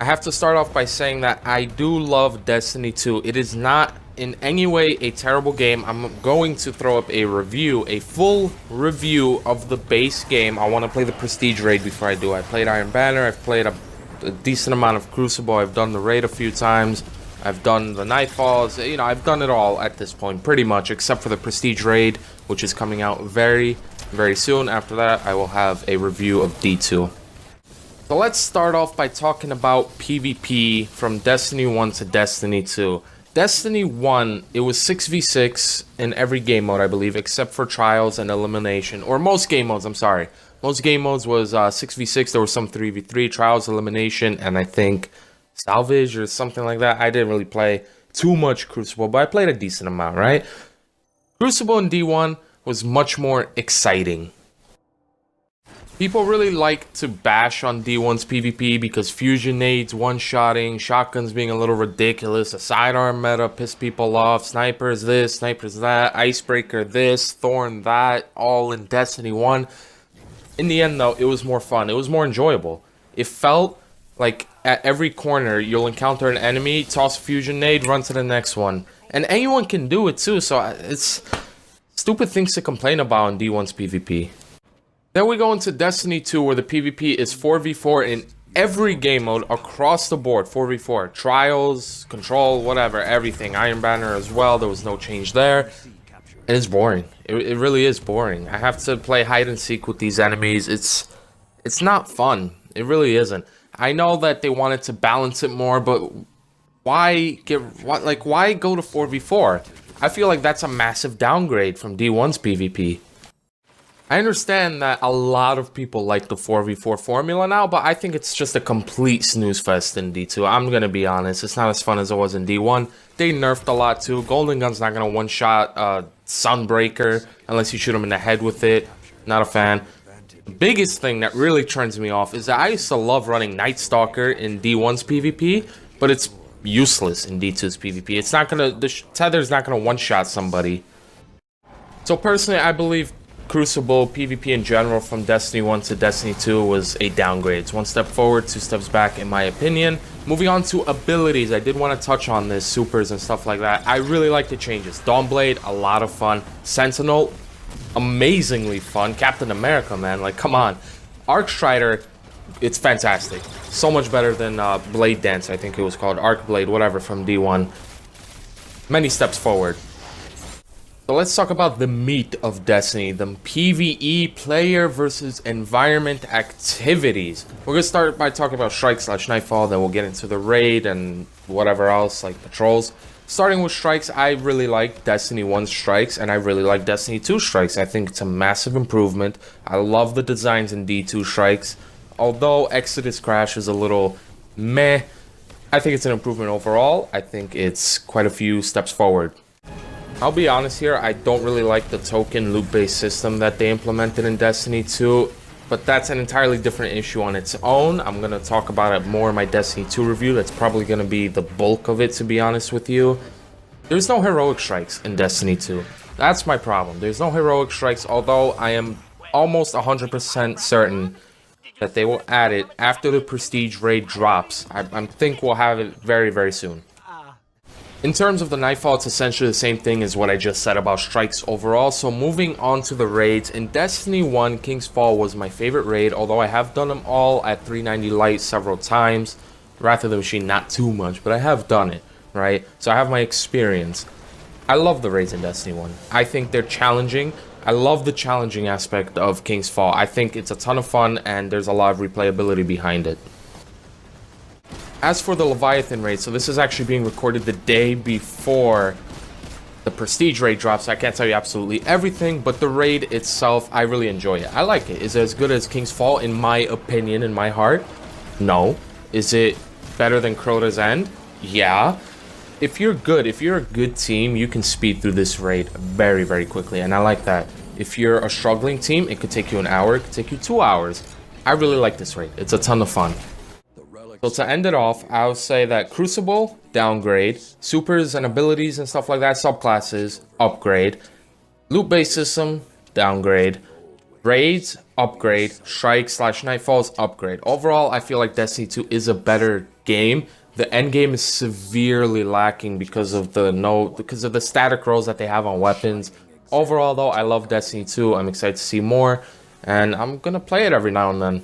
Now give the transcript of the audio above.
I have to start off by saying that I do love Destiny 2. It is not in any way a terrible game. I'm going to throw up a review, a full review of the base game. I want to play the Prestige Raid before I do. I played Iron Banner, I've played a decent amount of Crucible, I've done the Raid a few times, I've done the Nightfalls, you know, I've done it all at this point, pretty much, except for the Prestige Raid, which is coming out very, very soon. After that, I will have a review of D2. So let's start off by talking about PvP from Destiny 1 to Destiny 2. Destiny 1, it was 6v6 in every game mode, I believe, except for Trials and Elimination. Or most game modes, I'm sorry. Most game modes was 6v6, there was some 3v3, Trials, Elimination, and I think Salvage or something like that. I didn't really play too much Crucible, but I played a decent amount, right? Crucible in D1 was much more exciting. People really like to bash on D1's PvP because fusion nades, one-shotting, shotguns being a little ridiculous, a sidearm meta pissed people off, snipers this, snipers that, icebreaker this, thorn that, all in Destiny 1. In the end, though, it was more fun. It was more enjoyable. It felt like at every corner, you'll encounter an enemy, toss a fusion nade, run to the next one. And anyone can do it, too, so it's stupid things to complain about in D1's PvP. Then we go into Destiny 2, where the PvP is 4v4 in every game mode across the board. 4v4. Trials, Control, whatever, everything. Iron Banner as well, there was no change there. And it's boring. It really is boring. I have to play hide and seek with these enemies. It's not fun. It really isn't. I know that they wanted to balance it more, but why go to 4v4? I feel like that's a massive downgrade from D1's PvP. I understand that a lot of people like the 4v4 formula now, but I think it's just a complete snooze fest in D2. I'm going to be honest, it's not as fun as it was in D1. They nerfed a lot too. Golden Gun's not going to one-shot Sunbreaker unless you shoot him in the head with it. Not a fan. The biggest thing that really turns me off is that I used to love running Night Stalker in D1's PvP, but it's useless in D2's PvP. It's not going to, the tether's not going to one-shot somebody. So personally, I believe Crucible, PvP in general, from Destiny 1 to Destiny 2 was a downgrade. It's one step forward, two steps back, in my opinion. Moving on to abilities, I did want to touch on this, supers and stuff like that. I really like the changes. Dawnblade, a lot of fun. Sentinel, amazingly fun. Captain America, man, like, come on. Arcstrider, it's fantastic. So much better than Blade Dance, I think it was called. Arcblade, whatever, from D1. Many steps forward. So let's talk about the meat of Destiny, the PvE, player versus environment activities. We're going to start by talking about Strike/Nightfall, then we'll get into the raid and whatever else, like patrols. Starting with strikes, I really like Destiny 1 strikes, and I really like Destiny 2 strikes. I think it's a massive improvement. I love the designs in D2 strikes. Although Exodus Crash is a little meh, I think it's an improvement overall. I think it's quite a few steps forward. I'll be honest here, I don't really like the token loot-based system that they implemented in Destiny 2, but that's an entirely different issue on its own. I'm going to talk about it more in my Destiny 2 review. That's probably going to be the bulk of it, to be honest with you. There's no heroic strikes in Destiny 2. That's my problem. There's no heroic strikes, although I am almost 100% certain that they will add it after the Prestige Raid drops. I think we'll have it very, very soon. In terms of the Nightfall, it's essentially the same thing as what I just said about strikes overall. So moving on to the raids, in Destiny 1, King's Fall was my favorite raid, although I have done them all at 390 Light several times. Wrath of the Machine, not too much, but I have done it, right? So I have my experience. I love the raids in Destiny 1. I think they're challenging. I love the challenging aspect of King's Fall. I think it's a ton of fun, and there's a lot of replayability behind it. As for the Leviathan raid, so this is actually being recorded the day before the Prestige raid drops. I can't tell you absolutely everything, but the raid itself, I really enjoy it. I like it. Is it as good as King's Fall? In my opinion, in my heart, no. Is it better than Crota's End? Yeah. If you're good, if you're a good team, you can speed through this raid very, very quickly, and I like that. If you're a struggling team, it could take you an hour, it could take you 2 hours. I really like this raid. It's a ton of fun. So to end it off, I'll say that Crucible, downgrade. Supers and abilities and stuff like that, subclasses, upgrade. Loot-based system, downgrade. Raids, upgrade. Strike slash Nightfalls, upgrade. Overall, I feel like Destiny 2 is a better game. The end game is severely lacking because of the static rolls that they have on weapons. Overall, though, I love Destiny 2. I'm excited to see more, and I'm gonna play it every now and then.